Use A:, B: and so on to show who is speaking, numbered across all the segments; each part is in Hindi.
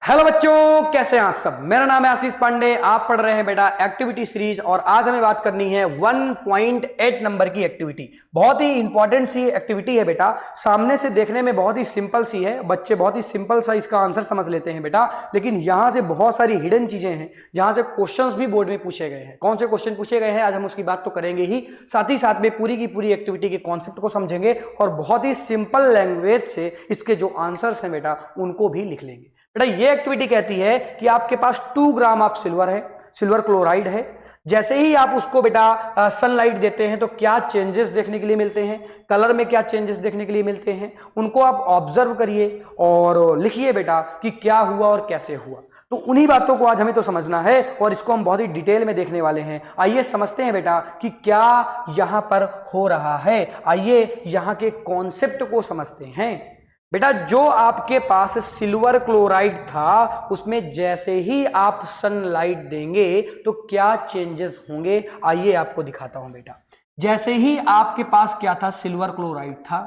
A: हेलो बच्चों, कैसे हैं आप सब। मेरा नाम है आशीष पांडे। आप पढ़ रहे हैं बेटा एक्टिविटी सीरीज और आज हमें बात करनी है 1.8 नंबर की एक्टिविटी। बहुत ही इंपॉर्टेंट सी एक्टिविटी है बेटा। सामने से देखने में बहुत ही सिंपल सी है, बच्चे बहुत ही सिंपल सा इसका आंसर समझ लेते हैं बेटा, लेकिन यहां से बहुत सारी हिडन चीजें हैं जहां से क्वेश्चंस भी बोर्ड में पूछे गए हैं। कौन से क्वेश्चन पूछे गए हैं आज हम उसकी बात तो करेंगे ही, साथ ही साथ में पूरी की पूरी एक्टिविटी के कॉन्सेप्ट को समझेंगे और बहुत ही सिंपल लैंग्वेज से इसके जो आंसर्स हैं बेटा उनको भी लिख लेंगे। बेटा ये एक्टिविटी कहती है कि आपके पास 2 ग्राम ऑफ सिल्वर है, सिल्वर क्लोराइड है। जैसे ही आप उसको बेटा सनलाइट देते हैं तो क्या चेंजेस देखने के लिए मिलते हैं, कलर में क्या चेंजेस देखने के लिए मिलते हैं, उनको आप ऑब्जर्व करिए और लिखिए बेटा कि क्या हुआ और कैसे हुआ। तो उन्हीं बातों को आज हमें तो समझना है और इसको हम बहुत ही डिटेल में देखने वाले हैं। आइए समझते हैं बेटा कि क्या यहां पर हो रहा है। आइए यहां के कॉन्सेप्ट को समझते हैं। बेटा जो आपके पास सिल्वर क्लोराइड था उसमें जैसे ही आप सनलाइट देंगे तो क्या चेंजेस होंगे, आइए आपको दिखाता हूं बेटा। जैसे ही आपके पास क्या था, सिल्वर क्लोराइड था।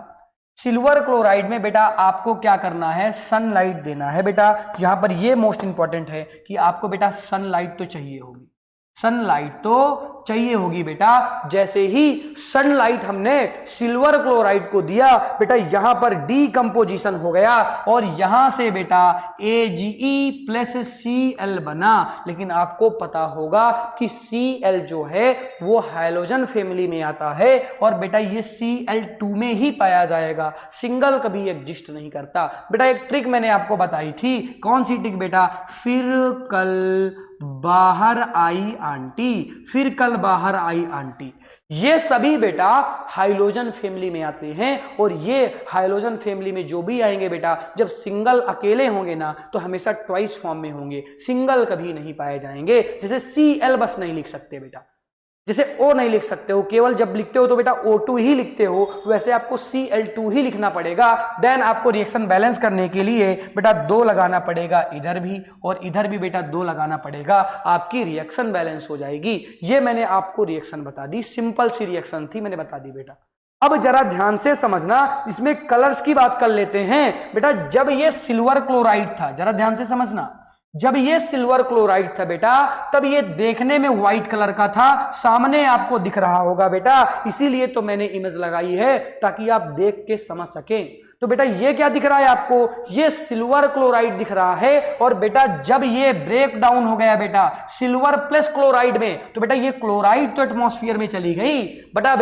A: सिल्वर क्लोराइड में बेटा आपको क्या करना है, सनलाइट देना है बेटा। यहां पर ये मोस्ट इंपॉर्टेंट है कि आपको बेटा सनलाइट तो चाहिए होगी, सनलाइट तो चाहिए होगी बेटा। जैसे ही सनलाइट हमने सिल्वर क्लोराइड को दिया बेटा यहां पर डीकंपोजिशन हो गया और यहां से बेटा AgE प्लस Cl बना। लेकिन आपको पता होगा कि Cl जो है वो हाइड्रोजन फैमिली में आता है और बेटा ये Cl2 में ही पाया जाएगा, सिंगल कभी एग्जिस्ट नहीं करता। बेटा एक ट्रिक मैंने आपको बताई थी, कौन सी ट्रिक बेटा, फिर कल बाहर आई आंटी, फिर कल बाहर आई आंटी। ये सभी बेटा हाइड्रोजन फैमिली में आते हैं और ये हाइड्रोजन फैमिली में जो भी आएंगे बेटा, जब सिंगल अकेले होंगे ना तो हमेशा ट्वाइस फॉर्म में होंगे, सिंगल कभी नहीं पाए जाएंगे। जैसे Cl बस नहीं लिख सकते बेटा, जैसे O नहीं लिख सकते हो, केवल जब लिखते हो तो बेटा O2 ही लिखते हो, वैसे आपको Cl2 ही लिखना पड़ेगा। देन आपको रिएक्शन बैलेंस करने के लिए बेटा 2 लगाना पड़ेगा इधर भी और इधर भी बेटा 2 लगाना पड़ेगा, आपकी रिएक्शन बैलेंस हो जाएगी। ये मैंने आपको रिएक्शन बता दी, सिंपल सी रिएक्शन थी, मैंने बता दी बेटा। अब जरा ध्यान से समझना, इसमें कलर्स की बात कर लेते हैं बेटा। जब ये सिल्वर क्लोराइड था, जरा ध्यान से समझना, जब ये सिल्वर क्लोराइड था बेटा तब ये देखने में व्हाइट कलर का था, सामने आपको दिख रहा होगा बेटा, इसीलिए तो मैंने इमेज लगाई है ताकि आप देख के समझ सकें। तो बेटा ये क्या दिख रहा है आपको, ये सिल्वर क्लोराइड दिख रहा है और बेटा जब ये ब्रेक डाउन हो गया बेटा सिल्वर प्लस क्लोराइड में तो बेटा ये क्लोराइड तो एटमॉस्फेयर में चली गई, बचा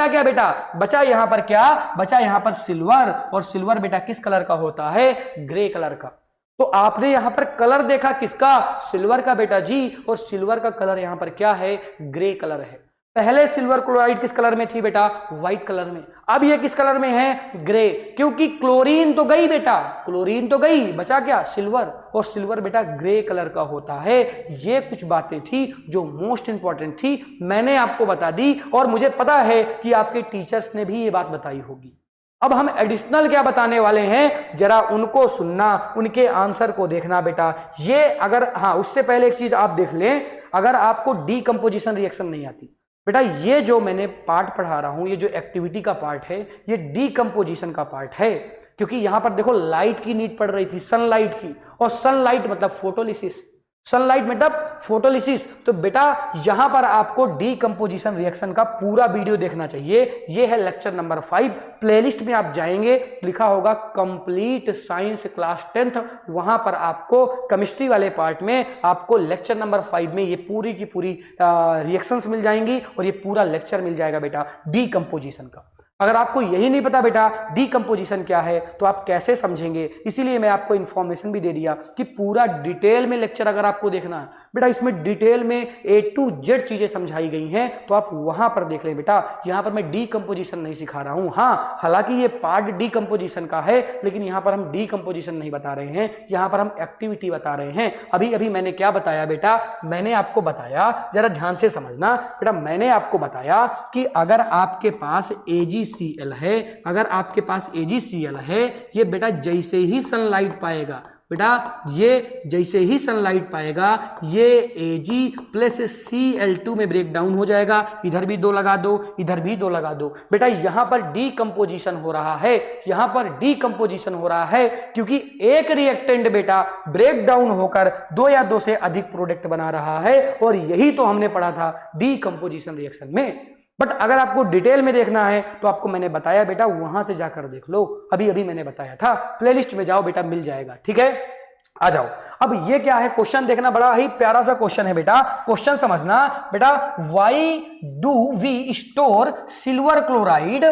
A: क्या बेटा, बचा यहां पर क्या, बचा यहां पर सिल्वर। और सिल्वर बेटा किस कलर का होता है, ग्रे कलर का। तो आपने यहां पर कलर देखा किसका, सिल्वर का बेटा जी, और सिल्वर का कलर यहां पर क्या है, ग्रे कलर है। पहले सिल्वर क्लोराइड किस कलर में थी बेटा, व्हाइट कलर में, अब ये किस कलर में है, ग्रे, क्योंकि क्लोरीन तो गई बेटा, क्लोरीन तो गई, बचा क्या, सिल्वर, और सिल्वर बेटा ग्रे कलर का होता है। ये कुछ बातें थी जो मोस्ट इंपॉर्टेंट थी, मैंने आपको बता दी और मुझे पता है कि आपके टीचर्स ने भी ये बात बताई होगी। अब हम एडिशनल क्या बताने वाले हैं, जरा उनको सुनना, उनके आंसर को देखना बेटा। ये अगर हाँ, उससे पहले एक चीज आप देख लें, अगर आपको डीकंपोजिशन रिएक्शन नहीं आती बेटा, ये जो मैंने पार्ट पढ़ा रहा हूं, ये जो एक्टिविटी का पार्ट है ये डीकंपोजिशन का पार्ट है। क्योंकि यहां पर देखो लाइट की नीड पड़ रही थी, सनलाइट की, और सनलाइट मतलब फोटोलिसिस, सनलाइट मतलब फोटोलिसिस। तो बेटा यहां पर आपको डीकंपोजिशन रिएक्शन का पूरा वीडियो देखना चाहिए। ये है लेक्चर नंबर 5, प्लेलिस्ट में आप जाएंगे, लिखा होगा कंप्लीट साइंस क्लास 10th, वहां पर आपको केमिस्ट्री वाले पार्ट में आपको लेक्चर नंबर 5 में ये पूरी की पूरी रिएक्शंस मिल जाएंगी और ये पूरा लेक्चर मिल जाएगा बेटा डीकंपोजिशन का। अगर आपको यही नहीं पता बेटा डीकंपोजिशन क्या है तो आप कैसे समझेंगे, इसीलिए मैं आपको इंफॉर्मेशन भी दे दिया कि पूरा डिटेल में लेक्चर अगर आपको देखना है बेटा, इसमें डिटेल में A to Z चीजें समझाई गई हैं, तो आप वहां पर देख लें बेटा। यहां पर मैं डीकंपोजिशन नहीं सिखा रहा हूं, हाँ हालांकि ये पार्ट डीकंपोजिशन का है, लेकिन यहां पर हम डीकंपोजिशन नहीं बता रहे हैं, यहां पर हम एक्टिविटी बता रहे हैं। अभी अभी मैंने क्या बताया बेटा, मैंने आपको बताया, जरा ध्यान से समझना बेटा, मैंने आपको बताया कि अगर आपके पास AgCl है, अगर आपके पास AgCl है, ये बेटा जैसे ही सनलाइट पाएगा बेटा ये जैसे ही सनलाइट पाएगा ये Ag प्लस Cl2 में ब्रेक डाउन हो जाएगा। इधर भी 2 लगा दो, इधर भी 2 लगा दो। बेटा यहां पर डीकंपोजिशन हो रहा है, यहां पर डीकंपोजिशन हो रहा है क्योंकि एक रिएक्टेंट बेटा ब्रेक डाउन होकर 2 या 2 से अधिक प्रोडक्ट बना रहा है और यही तो हमने पढ़ा था डीकंपोजिशन रिएक्शन में। बट अगर आपको डिटेल में देखना है तो आपको मैंने बताया बेटा, वहां से जाकर देख लो, अभी अभी मैंने बताया था, प्लेलिस्ट में जाओ बेटा, मिल जाएगा। ठीक है, आ जाओ। अब ये क्या है, क्वेश्चन देखना, बड़ा ही प्यारा सा क्वेश्चन है बेटा। क्वेश्चन समझना बेटा, why do we store silver chloride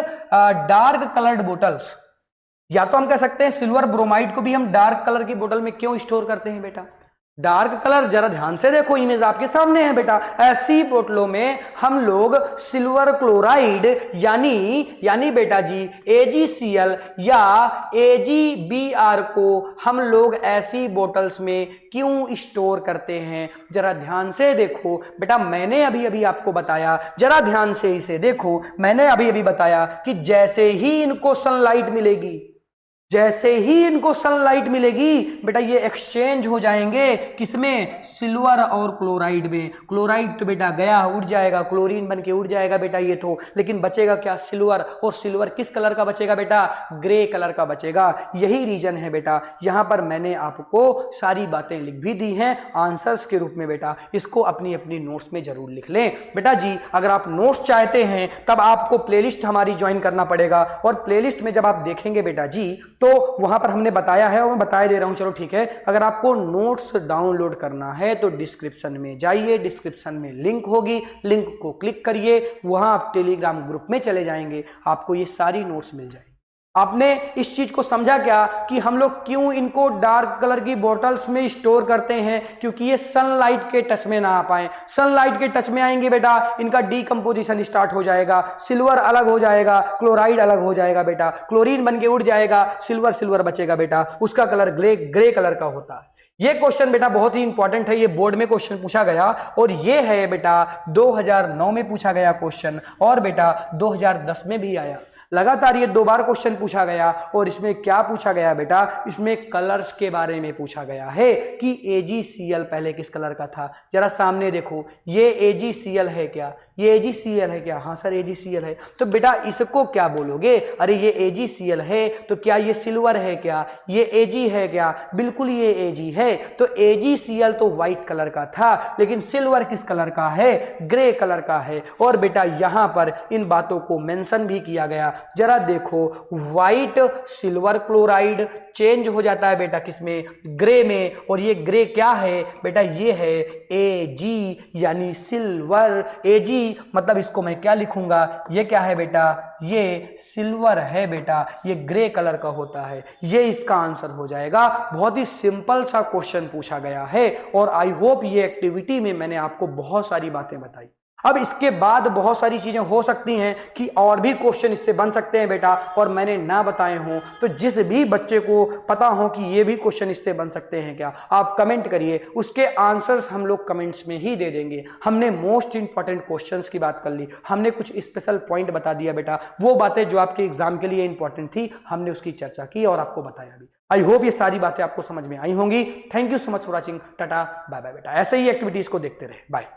A: dark coloured bottles. या तो हम कह सकते हैं सिल्वर ब्रोमाइड को भी हम डार्क कलर की बोतल में क्यों स्टोर करते हैं बेटा। डार्क कलर जरा ध्यान से देखो, इमेज आपके सामने है बेटा। ऐसी बोतलों में हम लोग सिल्वर क्लोराइड यानी बेटा जी AgCl या AgBr को हम लोग ऐसी बोतल्स में क्यों स्टोर करते हैं, जरा ध्यान से देखो बेटा। मैंने अभी अभी आपको बताया, जरा ध्यान से इसे देखो, मैंने अभी अभी बताया कि जैसे ही इनको सनलाइट मिलेगी, जैसे ही इनको सनलाइट मिलेगी बेटा ये एक्सचेंज हो जाएंगे, किसमें, सिल्वर और क्लोराइड में। क्लोराइड तो बेटा गया, उड़ जाएगा, क्लोरीन बन के उड़ जाएगा बेटा ये तो, लेकिन बचेगा क्या, सिल्वर। और सिल्वर किस कलर का बचेगा बेटा, ग्रे कलर का बचेगा। यही रीजन है बेटा, यहां पर मैंने आपको सारी बातें लिख भी दी हैं आंसर्स के रूप में बेटा, इसको अपनी अपनी नोट्स में जरूर लिख लें बेटा जी। अगर आप नोट्स चाहते हैं तब आपको प्लेलिस्ट हमारी ज्वाइन करना पड़ेगा, और प्लेलिस्ट में जब आप देखेंगे बेटा जी तो वहां पर हमने बताया है और मैं बताया दे रहा हूं, चलो ठीक है। अगर आपको नोट्स डाउनलोड करना है तो डिस्क्रिप्शन में जाइए, डिस्क्रिप्शन में लिंक होगी, लिंक को क्लिक करिए, वहां आप टेलीग्राम ग्रुप में चले जाएंगे, आपको ये सारी नोट्स मिल जाएंगी। आपने इस चीज को समझा क्या कि हम लोग क्यों इनको डार्क कलर की बोतल्स में स्टोर करते हैं, क्योंकि ये सनलाइट के टच में ना आ पाए। सनलाइट के टच में आएंगे बेटा इनका डीकंपोजिशन स्टार्ट हो जाएगा, सिल्वर अलग हो जाएगा, क्लोराइड अलग हो जाएगा बेटा, क्लोरीन बन के उड़ जाएगा, सिल्वर बचेगा बेटा, उसका कलर ग्रे कलर का होता है। ये क्वेश्चन बेटा बहुत ही इंपॉर्टेंट है, ये बोर्ड में क्वेश्चन पूछा गया और ये है बेटा 2009 में पूछा गया क्वेश्चन, और बेटा 2010 में भी आया। लगातार ये 2 बार क्वेश्चन पूछा गया। और इसमें क्या पूछा गया बेटा, इसमें कलर्स के बारे में पूछा गया है कि AgCl पहले किस कलर का था। जरा सामने देखो, ये AgCl है क्या, ये AgCl है क्या, हाँ सर AgCl है। तो बेटा इसको क्या बोलोगे, अरे ये AgCl है तो क्या ये सिल्वर है क्या, ये Ag है क्या, बिल्कुल ये Ag है। तो AgCl तो व्हाइट कलर का था, लेकिन सिल्वर किस कलर का है, ग्रे कलर का है। और बेटा यहां पर इन बातों को मेंशन भी किया गया, जरा देखो, व्हाइट सिल्वर क्लोराइड चेंज हो जाता है बेटा किसमें, ग्रे में। और ये ग्रे क्या है बेटा, ये है Ag यानी सिल्वर। Ag मतलब इसको मैं क्या लिखूंगा, ये क्या है बेटा, ये सिल्वर है बेटा, ये ग्रे कलर का होता है, ये इसका आंसर हो जाएगा। बहुत ही सिंपल सा क्वेश्चन पूछा गया है और आई होप ये एक्टिविटी में मैंने आपको बहुत सारी बातें बताई। अब इसके बाद बहुत सारी चीजें हो सकती हैं कि और भी क्वेश्चन इससे बन सकते हैं बेटा, और मैंने ना बताए हों तो जिस भी बच्चे को पता हो कि ये भी क्वेश्चन इससे बन सकते हैं क्या, आप कमेंट करिए, उसके आंसर्स हम लोग कमेंट्स में ही दे देंगे। हमने मोस्ट इंपॉर्टेंट क्वेश्चंस की बात कर ली, हमने कुछ स्पेशल पॉइंट बता दिया बेटा, वो बातें जो आपके एग्जाम के लिए इंपॉर्टेंट थी हमने उसकी चर्चा की और आपको बताया भी। आई होप ये सारी बातें आपको समझ में आई होंगी। Thank you so much for watching, tata bye bye बेटा। ऐसे ही एक्टिविटीज को देखते रहे, बाय।